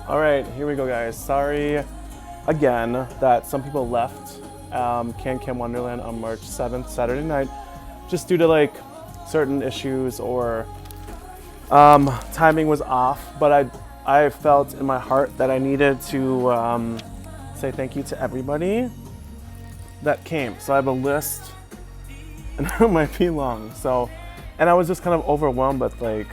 All right, here we go, guys. Sorry again that some people left Can Wonderland on March 7th, Saturday night, just due to like certain issues or timing was off. But I felt in my heart that I needed to say thank you to everybody that came. So I have a list, and it might be long. So, and I was just kind of overwhelmed with like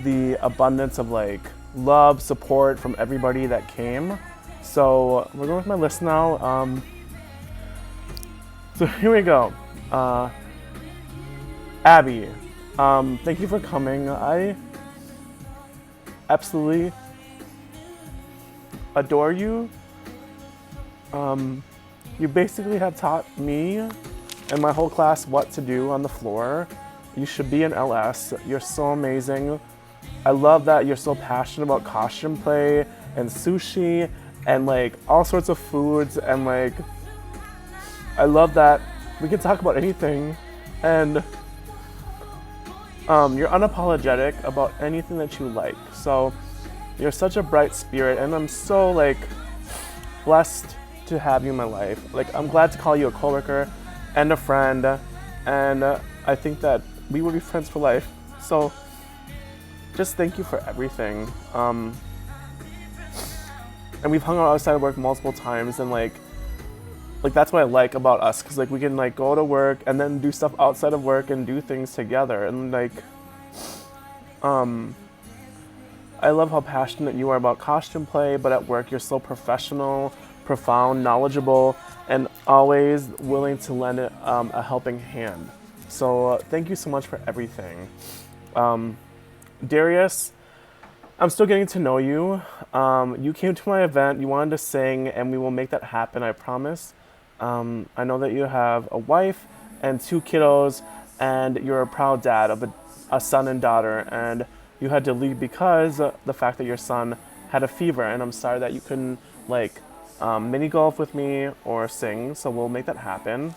the abundance of like love, support from everybody that came. So we're going with my list now. So here we go. Abby, thank you for coming. I absolutely adore you. You basically have taught me and my whole class what to do on the floor. You should be an LS. You're so amazing. I love that you're so passionate about costume play and sushi and like all sorts of foods, and like I love that we can talk about anything, and you're unapologetic about anything that you like. So you're such a bright spirit, and I'm so like blessed to have you in my life. Like I'm glad to call you a coworker and a friend, and I think that we will be friends for life. So just thank you for everything. And we've hung out outside of work multiple times, and like that's what I like about us, because like we can like go to work and then do stuff outside of work and do things together. And like I love how passionate you are about costume play, but at work you're so professional, profound, knowledgeable, and always willing to lend a helping hand. So thank you so much for everything. Darius, I'm still getting to know you. You came to my event, you wanted to sing, and we will make that happen, I promise. I know that you have a wife and 2 kiddos, and you're a proud dad of a son and daughter, and you had to leave because the fact that your son had a fever, and I'm sorry that you couldn't like mini golf with me or sing, so we'll make that happen.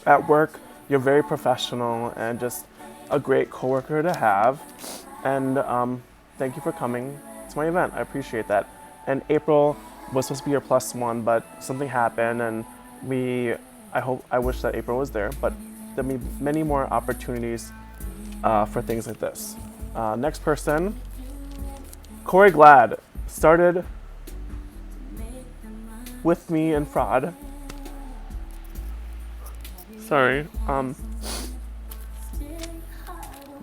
At work, you're very professional and just a great coworker to have, and thank you for coming to my event. I appreciate that. And April was supposed to be your +1, but something happened, and I wish that April was there, but there'll be many more opportunities for things like this. Next person, Corey Glad, started with me in fraud. Sorry.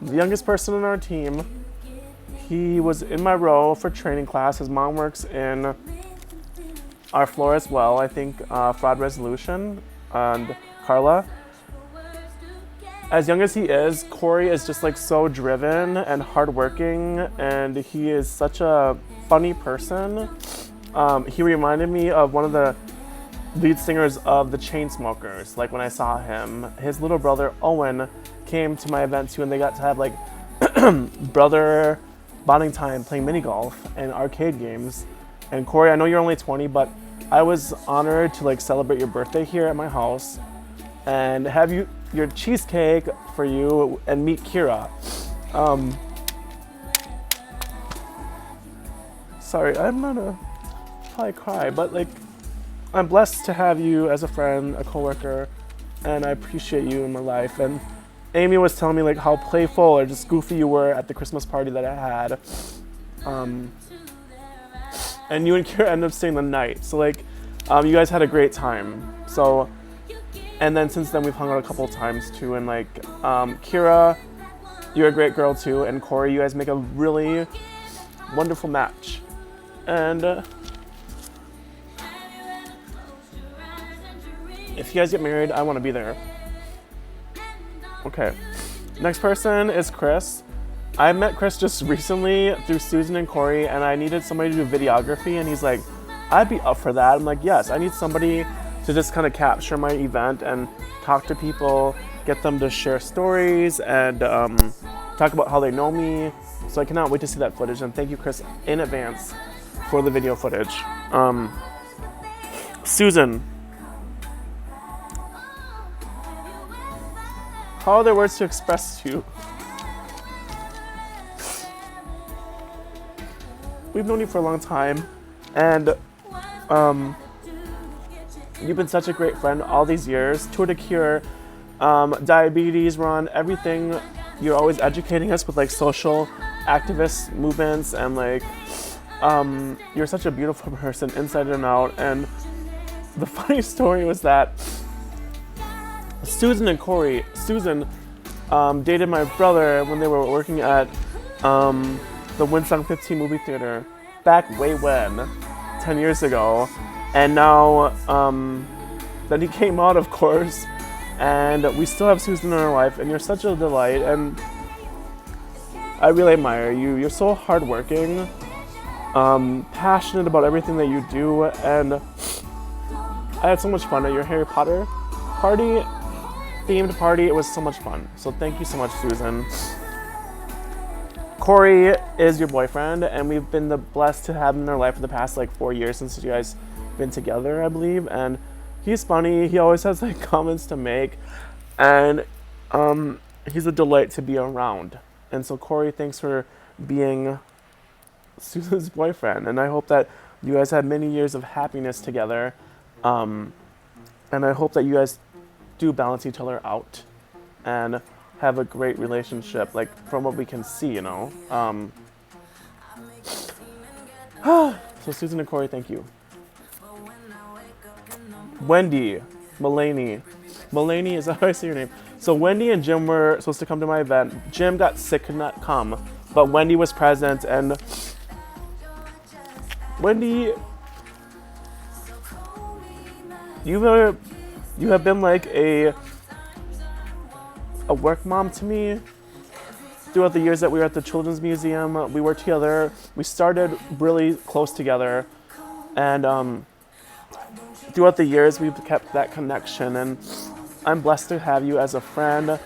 The youngest person on our team. He was in my row for training class. His mom works in our floor as well. I think fraud resolution, and Carla. As young as he is, Corey is just like so driven and hardworking, and he is such a funny person. He reminded me of one of the lead singers of the Chainsmokers. Like when I saw him, his little brother Owen came to my event too, and they got to have like brother bonding time playing mini golf and arcade games. And Corey, I know you're only 20, but I was honored to like celebrate your birthday here at my house and have your cheesecake for you and meet Kira. Sorry, I'm gonna probably cry, but like I'm blessed to have you as a friend, a coworker, and I appreciate you in my life. And Amy was telling me like how playful or just goofy you were at the Christmas party that I had. And you and Kira ended up staying the night. So like, you guys had a great time. So, and then since then we've hung out a couple times too. And like, Kira, you're a great girl too. And Corey, you guys make a really wonderful match. And if you guys get married, I want to be there. Okay, next person is Chris. I met Chris just recently through Susan and Corey, and I needed somebody to do videography, and he's like, I'd be up for that. I'm like, yes, I need somebody to just kind of capture my event and talk to people, get them to share stories, and talk about how they know me. So I cannot wait to see that footage, and thank you, Chris, in advance for the video footage. Susan. How are there words to express to you? we've known you for a long time, and um, you've been such a great friend all these years. Tour de Cure, diabetes run, everything. You're always educating us with like social activist movements, and like you're such a beautiful person inside and out. And the funny story was that Susan and Corey, Susan dated my brother when they were working at the Winsong 15 movie theater back way when, 10 years ago. And now, then he came out, of course, and we still have Susan in our life, and you're such a delight, and I really admire you. You're so hardworking, passionate about everything that you do, and I had so much fun at your Harry Potter party, themed party. It was so much fun. So thank you so much, Susan. Corey is your boyfriend, and we've been blessed to have him in our life for the past like 4 years since you guys been together, I believe. And he's funny. He always has like comments to make, and he's a delight to be around. And so Corey, thanks for being Susan's boyfriend, and I hope that you guys have many years of happiness together. And I hope that you guys do balance each other out and have a great relationship, like from what we can see, you know. So Susan and Corey, thank you. Wendy, Mulaney is how I say your name. So Wendy and Jim were supposed to come to my event. Jim got sick, could not come, but Wendy was present, and Wendy, you have been like a work mom to me throughout the years that we were at the Children's Museum. We worked together. We started really close together, and throughout the years we've kept that connection, and I'm blessed to have you as a friend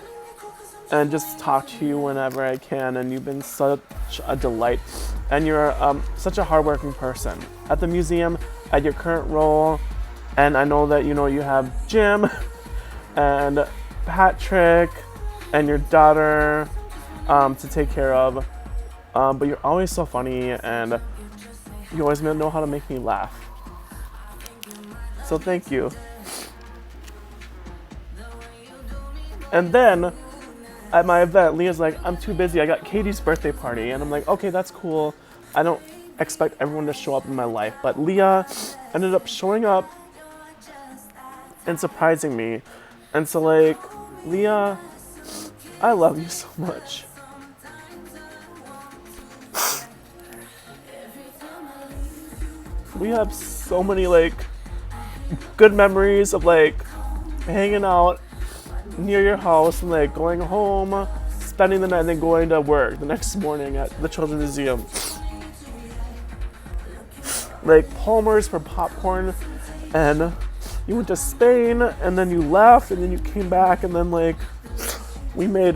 and just talk to you whenever I can, and you've been such a delight, and you're such a hardworking person at the museum, at your current role. And I know that you have Jim and Patrick and your daughter to take care of, but you're always so funny, and you always know how to make me laugh. So thank you. And then at my event, Leah's like, I'm too busy, I got Katie's birthday party. And I'm like, okay, that's cool. I don't expect everyone to show up in my life, but Leah ended up showing up and surprising me. And so like, Leah, I love you so much. We have so many like good memories of like hanging out near your house and like going home, spending the night, and then going to work the next morning at the Children's Museum. Like Palmer's for popcorn, and you went to Spain, and then you left, and then you came back, and then like we made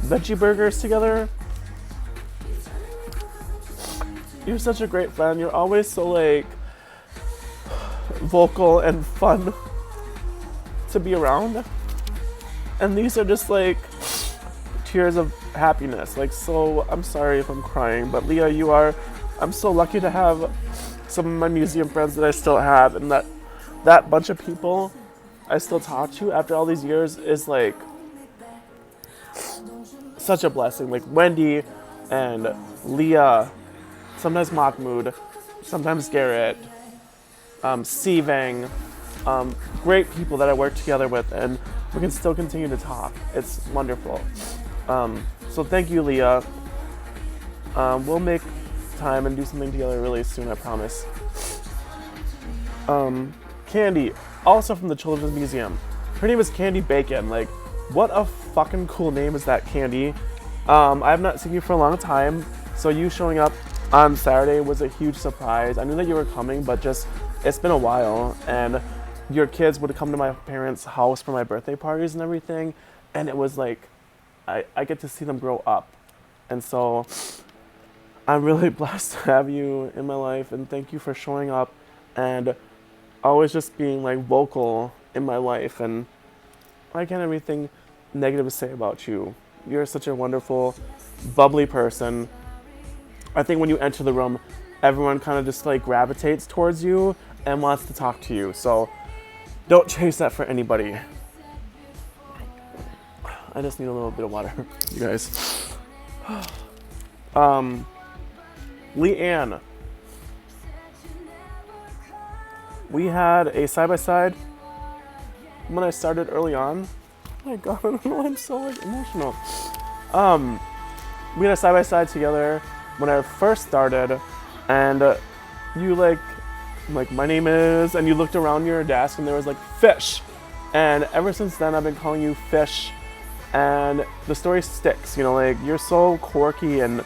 veggie burgers together. You're such a great friend. You're always so like vocal and fun to be around, and these are just like tears of happiness. Like, so I'm sorry if I'm crying, but Leah, I'm so lucky to have some of my museum friends that I still have, and that bunch of people I still talk to after all these years is like such a blessing. Like Wendy and Leah, sometimes Mahmoud, sometimes Garrett, Sivang, great people that I work together with, and we can still continue to talk. It's wonderful. So thank you, Leah. We'll make time and do something together really soon, I promise. Candy, also from the Children's Museum. Her name is Candy Bacon. Like, what a fucking cool name is that, Candy? I have not seen you for a long time, so you showing up on Saturday was a huge surprise. I knew that you were coming, but just, it's been a while, and your kids would come to my parents' house for my birthday parties and everything, and it was like, I get to see them grow up. And so I'm really blessed to have you in my life, and thank you for showing up and always just being like vocal in my life. And I can't have anything negative to say about you. You're such a wonderful, bubbly person, I think when you enter the room, everyone kind of just like gravitates towards you and wants to talk to you. So don't chase that for anybody. I just need a little bit of water, you guys. Leanne. We had a side-by-side when I started early on. Oh my god, I don't know, I'm so like emotional. We had a side-by-side together when I first started, and you like, my name is, and you looked around your desk and there was like fish. And ever since then I've been calling you Fish, and the story sticks, you know, like you're so quirky and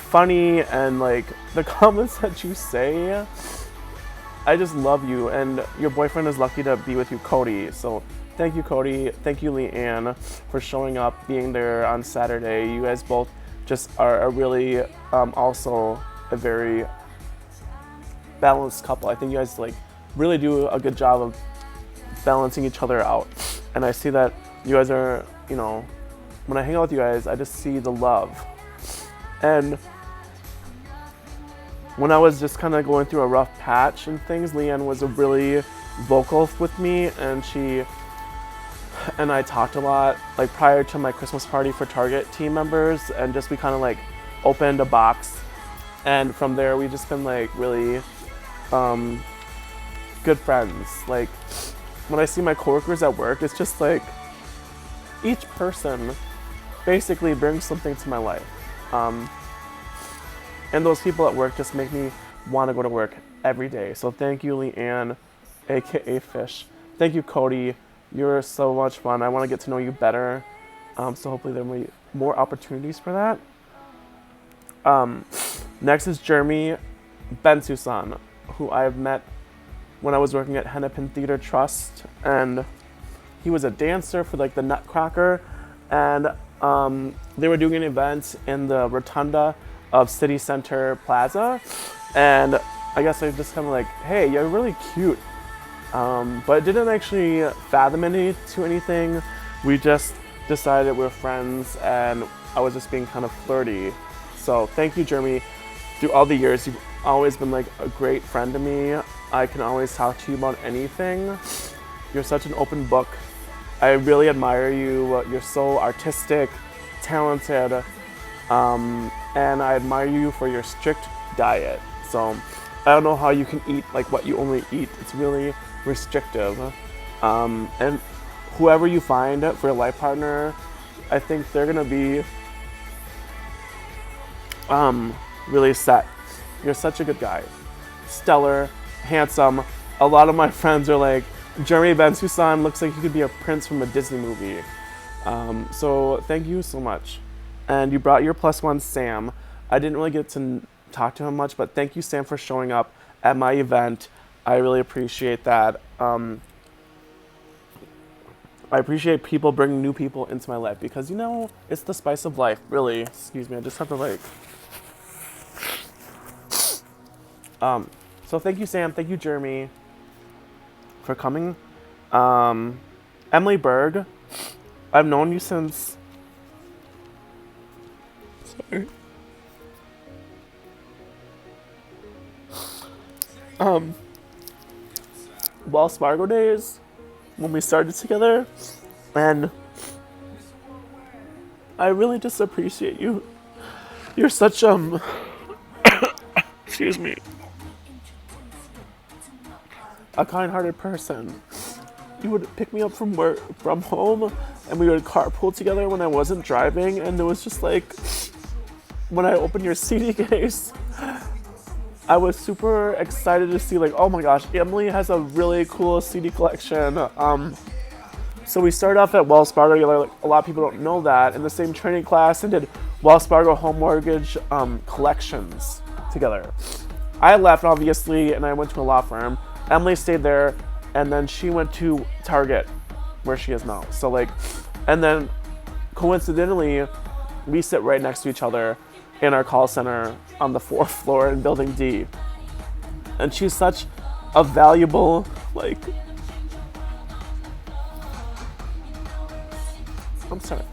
funny, and like the comments that you say, I just love you, and your boyfriend is lucky to be with you, Cody. So thank you, Cody. Thank you, Leanne, for showing up, being there on Saturday. You guys both just are a really, also a very balanced couple. I think you guys like really do a good job of balancing each other out. And I see that you guys are, you know, when I hang out with you guys, I just see the love. And when I was just kind of going through a rough patch and things, Leanne was really vocal with me, and she and I talked a lot, like prior to my Christmas party for Target team members, and just we kind of like opened a box, and from there we've just been like really good friends. Like when I see my coworkers at work, it's just like each person basically brings something to my life. And those people at work just make me want to go to work every day. So thank you, Leanne, aka Fish. Thank you, Cody. You're so much fun. I want to get to know you better. So hopefully there will be more opportunities for that. Next is Jeremy Bensusan, who I've met when I was working at Hennepin Theater Trust, and he was a dancer for like the Nutcracker, and they were doing an event in the rotunda of City Center Plaza, and I guess I just kind of like, hey, you're really cute, but it didn't actually fathom to anything. We just decided we were friends, and I was just being kind of flirty. So thank you, Jeremy. Through all the years, you've always been like a great friend to me. I can always talk to you about anything. You're such an open book. I really admire you. You're so artistic, talented, and I admire you for your strict diet. So I don't know how you can eat like what you only eat. It's really restrictive. And whoever you find for your life partner, I think they're gonna be really set. You're such a good guy. Stellar, handsome. A lot of my friends are like, Jeremy Bensusan looks like he could be a prince from a Disney movie. So thank you so much. And you brought your +1, Sam. I didn't really get to talk to him much, but thank you, Sam, for showing up at my event. I really appreciate that. I appreciate people bringing new people into my life because, you know, it's the spice of life, really. Excuse me, I just have to like... So thank you, Sam. Thank you, Jeremy, for coming. Emily Berg, I've known you since... Sorry. Wells Fargo days, when we started together, and I really just appreciate you. You're such, excuse me, a kind-hearted person. You would pick me up from home, and we would carpool together when I wasn't driving, and it was just like, when I opened your CD case, I was super excited to see like, oh my gosh, Emily has a really cool CD collection. So we started off at Wells Fargo together. Like, a lot of people don't know that, in the same training class, and did Wells Fargo home mortgage collections together. I left, obviously, and I went to a law firm. Emily stayed there, and then she went to Target, where she is now. So like, and then coincidentally, we sit right next to each other in our call center on the 4th floor in Building D. And she's such a valuable, like, I'm sorry,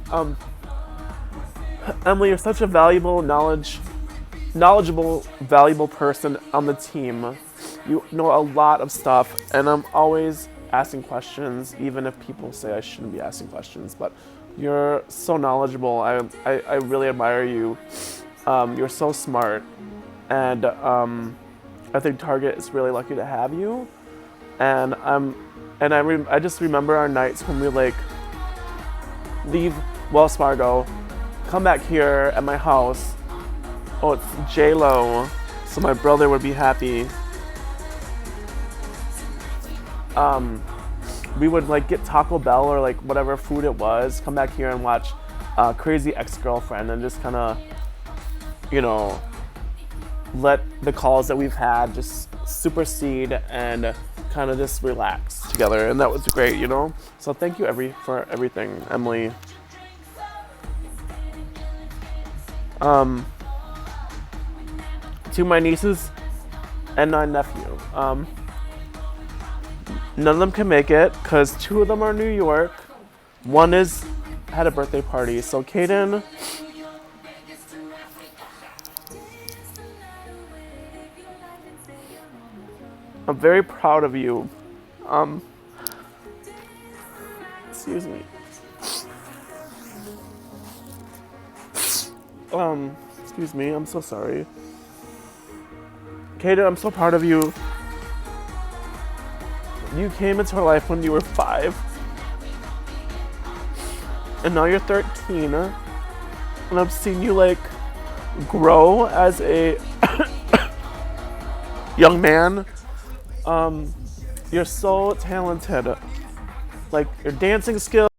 Emily, you're such a valuable knowledge knowledgeable, valuable person on the team. You know a lot of stuff, and I'm always asking questions, even if people say I shouldn't be asking questions. But you're so knowledgeable. I really admire you. You're so smart, and I think Target is really lucky to have you. And I just remember our nights when we like leave Wells Fargo, come back here at my house. Oh, it's J-Lo, so my brother would be happy. We would like get Taco Bell or like whatever food it was, come back here and watch Crazy Ex-Girlfriend and just kind of, you know, let the calls that we've had just supersede and kind of just relax together. And that was great, you know? So thank you for everything, Emily. To my nieces and my nephew. None of them can make it because 2 of them are in New York. One had a birthday party. So Kaden, I'm very proud of you. Excuse me. Excuse me, I'm so sorry. Kaden, I'm so proud of you. You came into our life when you were 5. And now you're 13. And I've seen you like grow as a young man. You're so talented. Like your dancing skills.